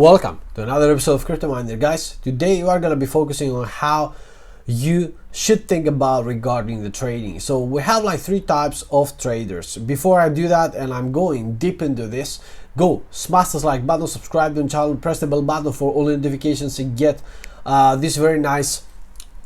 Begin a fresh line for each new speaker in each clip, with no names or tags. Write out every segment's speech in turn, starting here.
Welcome to another episode of Crypto Miner, guys. Today we are going to be focusing on how you should think about regarding the trading. So we have like three types of traders. Before I do that, and I'm going deep into this, go smash this like button, subscribe to the channel, press the bell button for all notifications and get these very nice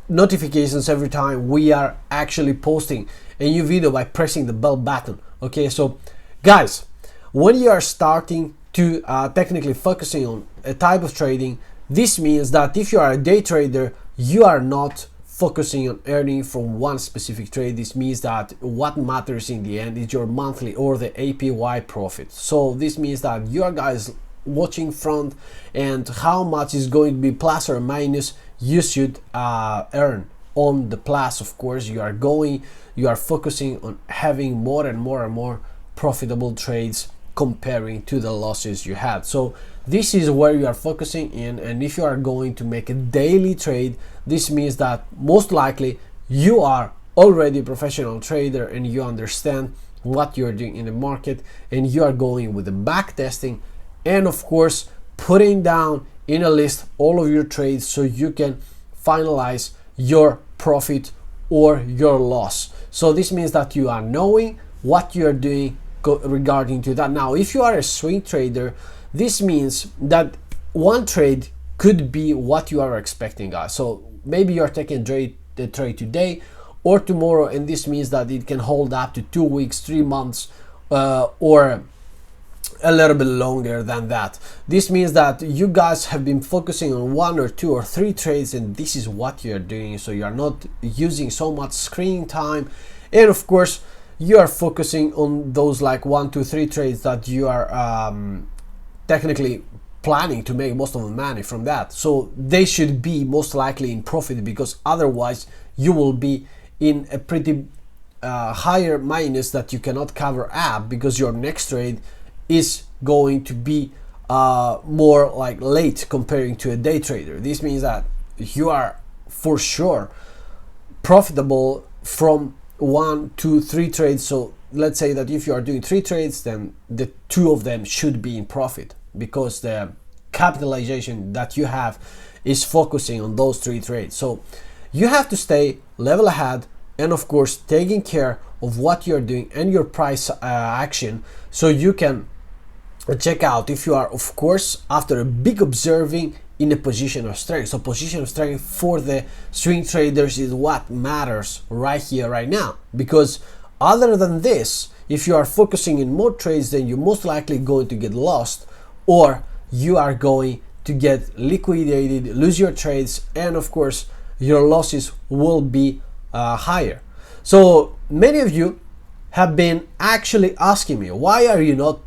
notifications every time we are actually posting a new video by pressing the bell button. Okay, so guys, when you are starting to technically focusing on a type of trading, this means that if you are a day trader, you are not focusing on earning from one specific trade. This means that what matters in the end is your monthly or the APY profit. So this means that you are guys watching front and how much is going to be plus or minus you should earn on the plus. Of course, you are focusing on having more and more profitable trades comparing to the losses you had. So this is where you are focusing in, and if you are going to make a daily trade, this means that most likely you are already a professional trader and you understand what you're doing in the market, and you are going with the back testing and of course putting down in a list all of your trades so you can finalize your profit or your loss. So this means that you are knowing what you are doing regarding to that. Now, if you are a swing trader, this means that one trade could be what you are expecting, guys. So maybe you're taking the trade today or tomorrow, and this means that it can hold up to 2 weeks, 3 months, or a little bit longer than that. This means that you guys have been focusing on 1 or 2 or 3 trades, and this is what you're doing. So you're not using so much screen time, and of course you are focusing on those like 1, 2, 3 trades that you are technically planning to make most of the money from that. So they should be most likely in profit, because otherwise you will be in a pretty higher minus that you cannot cover up, because your next trade is going to be more like late comparing to a day trader. This means that you are for sure profitable from 1, 2, 3 trades. So let's say that if you are doing 3 trades, then the 2 of them should be in profit, because the capitalization that you have is focusing on those 3 trades. So you have to stay level ahead and of course taking care of what you're doing and your price action, so you can check out if you are, of course, after a big observing, in a position of strength. So position of strength for the swing traders is what matters right here, right now, because other than this, if you are focusing in more trades, then you're most likely going to get lost, or you are going to get liquidated, lose your trades, and of course your losses will be higher. So many of you have been actually asking me, why are you not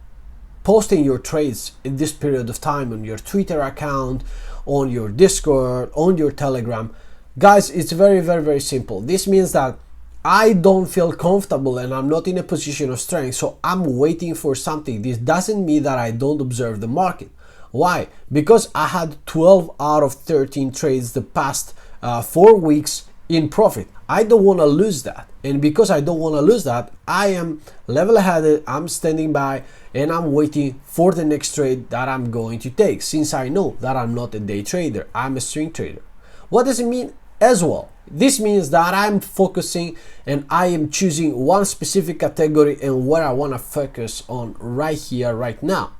posting your trades in this period of time on your Twitter account, on your Discord, on your Telegram? Guys, it's very simple. This means that I don't feel comfortable and I'm not in a position of strength, so I'm waiting for something. This doesn't mean that I don't observe the market. Why? Because I had 12 out of 13 trades the past 4 weeks in profit. I don't want to lose that, and because I don't want to lose that, I am level ahead, I'm standing by, and I'm waiting for the next trade that I'm going to take, since I know that I'm not a day trader, I'm a swing trader. What does it mean as well? This means that I'm focusing and I am choosing one specific category and where I want to focus on right here, right now.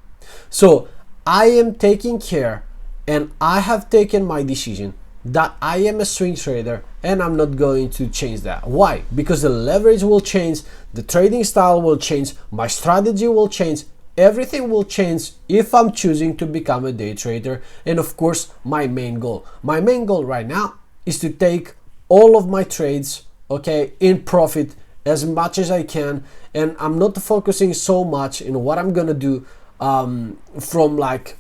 So I am taking care, and I have taken my decision that I am a swing trader, and I'm not going to change that. Why? Because the leverage will change, the trading style will change, my strategy will change, everything will change if I'm choosing to become a day trader. And of course, my main goal right now is to take all of my trades, okay, in profit as much as I can, and I'm not focusing so much in what I'm gonna do from like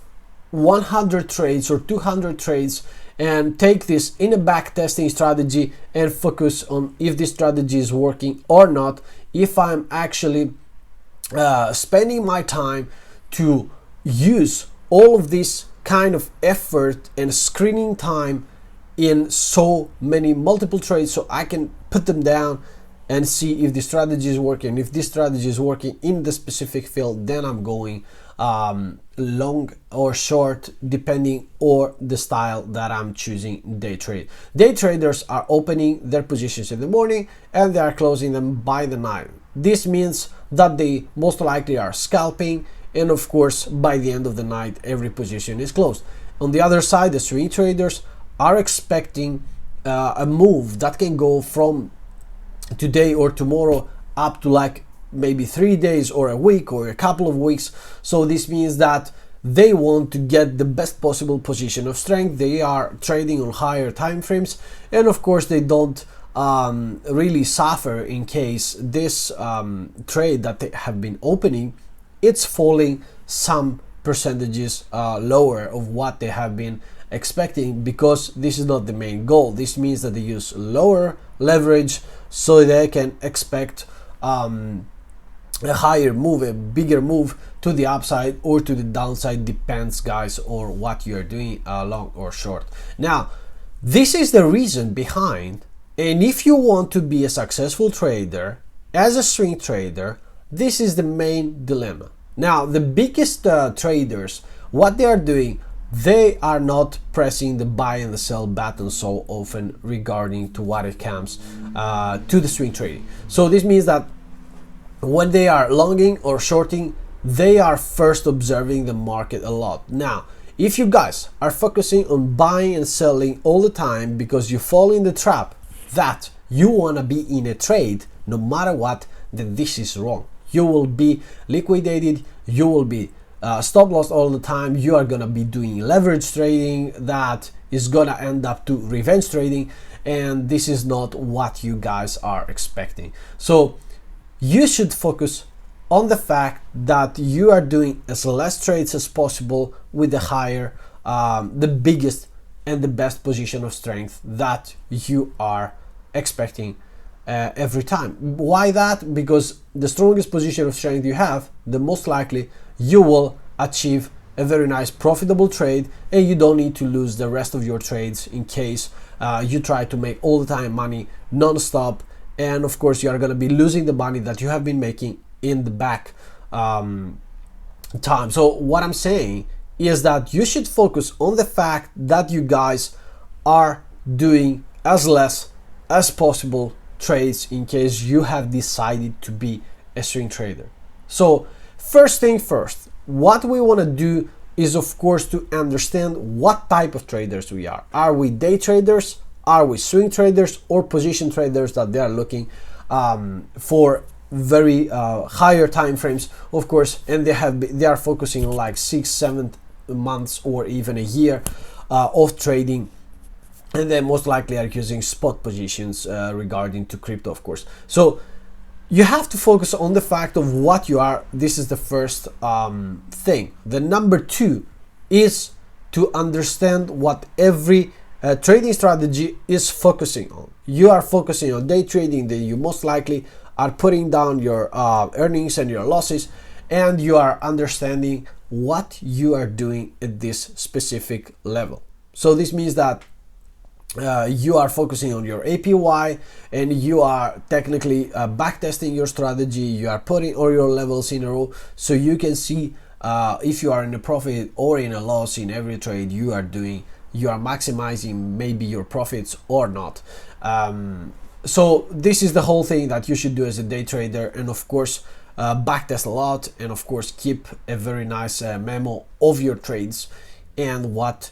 100 trades or 200 trades, and take this in a back testing strategy and focus on if this strategy is working or not, if I'm actually spending my time to use all of this kind of effort and screening time in so many multiple trades so I can put them down and see if the strategy is working. If this strategy is working in the specific field, then I'm going long or short, depending on the style that I'm choosing day trade. Day traders are opening their positions in the morning and they are closing them by the night. This means that they most likely are scalping, and of course by the end of the night every position is closed. On the other side, the swing traders are expecting a move that can go from today or tomorrow up to like maybe 3 days or a week or a couple of weeks. So this means that they want to get the best possible position of strength. They are trading on higher time frames, and of course they don't really suffer in case this trade that they have been opening, it's falling some percentages lower of what they have been expecting, because this is not the main goal. This means that they use lower leverage so they can expect a higher move, a bigger move to the upside or to the downside, depends guys on what you're doing, long or short. Now this is the reason behind, and if you want to be a successful trader as a swing trader, this is the main dilemma. Now the biggest traders, what they are doing, they are not pressing the buy and the sell button so often regarding to what it comes to the swing trading. So this means that when they are longing or shorting, they are first observing the market a lot. Now if you guys are focusing on buying and selling all the time because you fall in the trap that you want to be in a trade no matter what, then this is wrong. You will be liquidated, you will be stop loss all the time, you are gonna be doing leverage trading that is gonna end up to revenge trading, and this is not what you guys are expecting. So you should focus on the fact that you are doing as less trades as possible with the higher, the biggest and the best position of strength that you are expecting every time. Why that? Because the strongest position of strength you have, the most likely you will achieve a very nice profitable trade, and you don't need to lose the rest of your trades in case you try to make all the time money non-stop, and of course you are going to be losing the money that you have been making in the back time. So what I'm saying is that you should focus on the fact that you guys are doing as less as possible trades in case you have decided to be a swing trader. So first thing first, what we want to do is of course to understand what type of traders we are. Are we day traders? Are we swing traders or position traders that they are looking for very higher time frames, of course, and they are focusing on like 6-7 months or even a year of trading, and they most likely are using spot positions regarding to crypto, of course. So you have to focus on the fact of what you are. This is the first thing. The number two is to understand what every trading strategy is focusing on. You are focusing on day trading, then you most likely are putting down your earnings and your losses, and you are understanding what you are doing at this specific level. So this means that you are focusing on your APY, and you are technically backtesting your strategy. You are putting all your levels in a row so you can see if you are in a profit or in a loss in every trade you are doing. You are maximizing maybe your profits or not. So this is the whole thing that you should do as a day trader, and of course backtest a lot, and of course keep a very nice memo of your trades. And what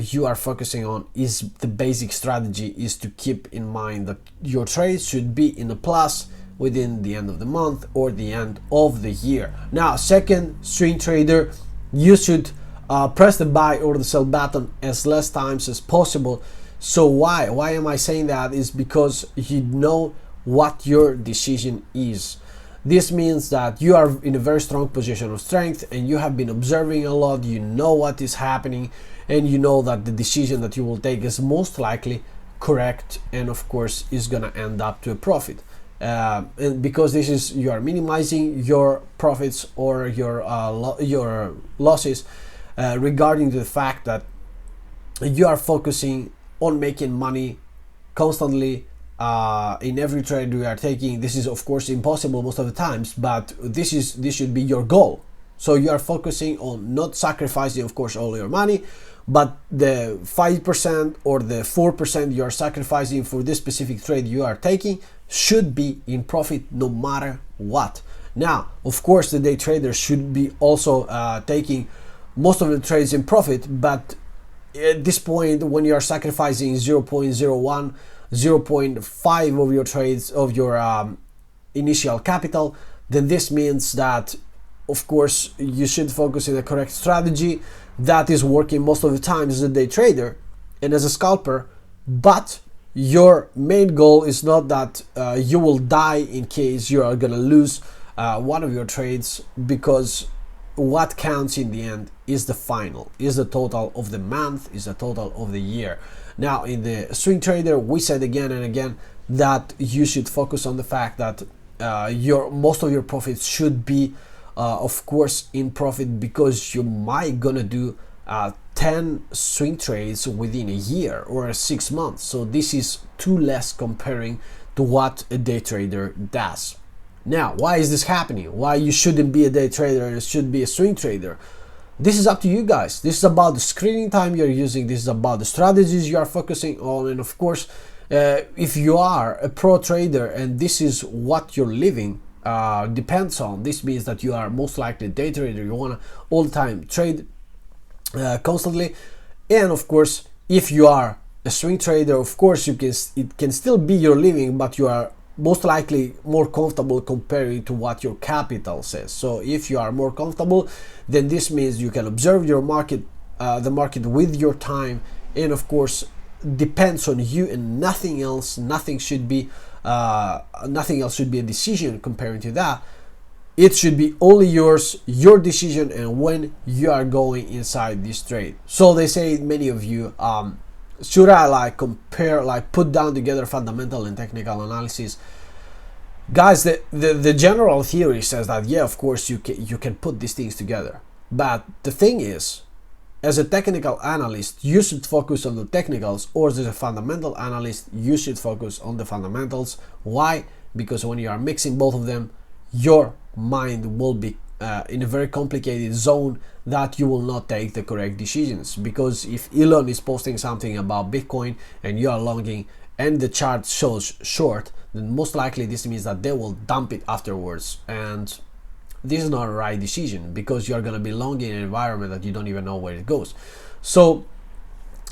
you are focusing on is the basic strategy is to keep in mind that your trades should be in a plus within the end of the month or the end of the year. Now second, swing trader, you should press the buy or the sell button as less times as possible. So why am I saying that? Is because you know what your decision is. This means that you are in a very strong position of strength and you have been observing a lot, you know what is happening, and you know that the decision that you will take is most likely correct, and of course is gonna end up to a profit. And because this is, you are minimizing your profits or your losses regarding the fact that you are focusing on making money constantly in every trade we are taking. This is of course impossible most of the times, but this should be your goal. So you are focusing on not sacrificing, of course, all your money, but the 5% or the 4% you are sacrificing for this specific trade you are taking should be in profit no matter what. Now, of course, the day trader should be also taking most of the trades in profit, but at this point, when you are sacrificing 0.01, 0.5 of your trades, of your initial capital, then this means that, of course, you should focus on the correct strategy that is working most of the time as a day trader and as a scalper. But your main goal is not that you will die in case you are gonna lose one of your trades, because what counts in the end is the final, is the total of the month, is the total of the year. Now, in the swing trader, we said again and again that you should focus on the fact that most of your profits should be of course in profit, because you might gonna do 10 swing trades within a year or 6 months. So this is too less comparing to what a day trader does. Now, why is this happening? Why you shouldn't be a day trader and should be a swing trader? This is up to you guys. This is about the screening time you're using. This is about the strategies you are focusing on. And of course, if you are a pro trader and this is what you're living depends on, this means that you are most likely a day trader. You want to all the time trade constantly. And of course, if you are a swing trader, of course, it can still be your living, but you are most likely more comfortable comparing to what your capital says. So if you are more comfortable, then this means you can observe your market, the market with your time, and of course depends on you and nothing else. Nothing else should be a decision comparing to that. It should be only yours, your decision, and when you are going inside this trade. So they say, many of you, should I put down together fundamental and technical analysis? Guys, the general theory says that, yeah, of course you can put these things together. But the thing is, as a technical analyst, you should focus on the technicals, or as a fundamental analyst, you should focus on the fundamentals. Why? Because when you are mixing both of them, your mind will be in a very complicated zone that you will not take the correct decisions. Because if Elon is posting something about Bitcoin and you are longing and the chart shows short, then most likely this means that they will dump it afterwards, and this is not a right decision, because you are going to be long in an environment that you don't even know where it goes. So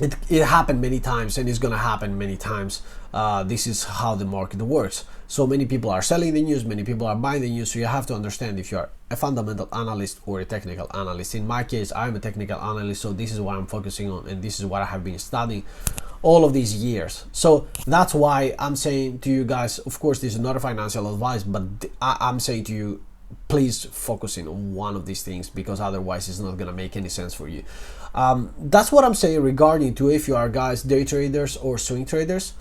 it happened many times, and it's going to happen many times. This is how the market works. So many people are selling the news, many people are buying the news. So you have to understand if you are a fundamental analyst or a technical analyst. In my case, I'm a technical analyst, so this is what I'm focusing on, and this is what I have been studying all of these years. So that's why I'm saying to you guys, of course, this is not a financial advice, but I'm saying to you, please focus in on one of these things, because otherwise it's not gonna make any sense for you. That's what I'm saying regarding to if you are guys day traders or swing traders.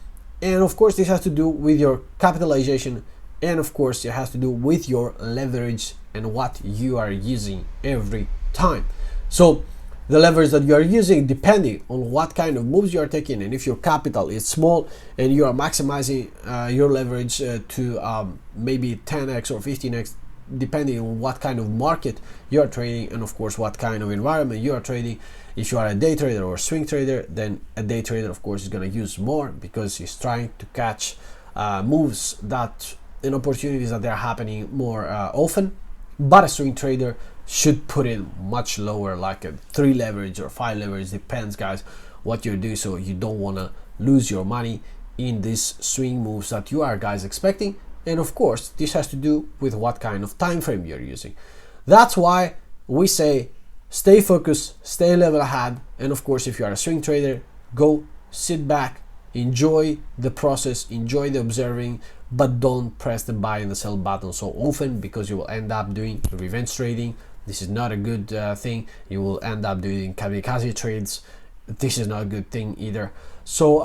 And of course this has to do with your capitalization, and of course it has to do with your leverage and what you are using every time. So the leverage that you are using, depending on what kind of moves you are taking, and if your capital is small and you are maximizing your leverage to maybe 10x or 15x, depending on what kind of market you are trading, and of course what kind of environment you are trading. If you are a day trader or swing trader, then a day trader of course is going to use more, because he's trying to catch moves that and opportunities that are happening more often. But a swing trader should put in much lower, like a 3 leverage or 5 leverage, depends guys what you're doing, so you don't want to lose your money in these swing moves that you are guys expecting. And of course this has to do with what kind of time frame you're using. That's why we say stay focused, stay level ahead, and of course if you are a swing trader, go sit back, enjoy the process, enjoy the observing, but don't press the buy and the sell button so often, because you will end up doing revenge trading. This is not a good thing. You will end up doing kamikaze trades. This is not a good thing either. So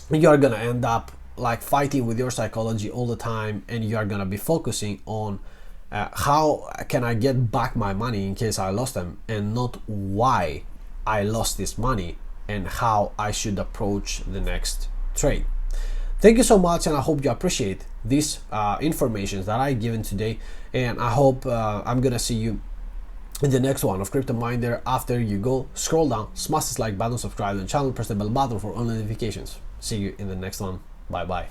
you are gonna end up like fighting with your psychology all the time, and you are gonna be focusing on how can I get back my money in case I lost them, and not why I lost this money and how I should approach the next trade. Thank you so much, and I hope you appreciate this information that I given today, and I hope I'm gonna see you in the next one of Crypto Miner. After you go, scroll down, smash this like button, subscribe to the channel, press the bell button for all notifications. See you in the next one. Bye bye.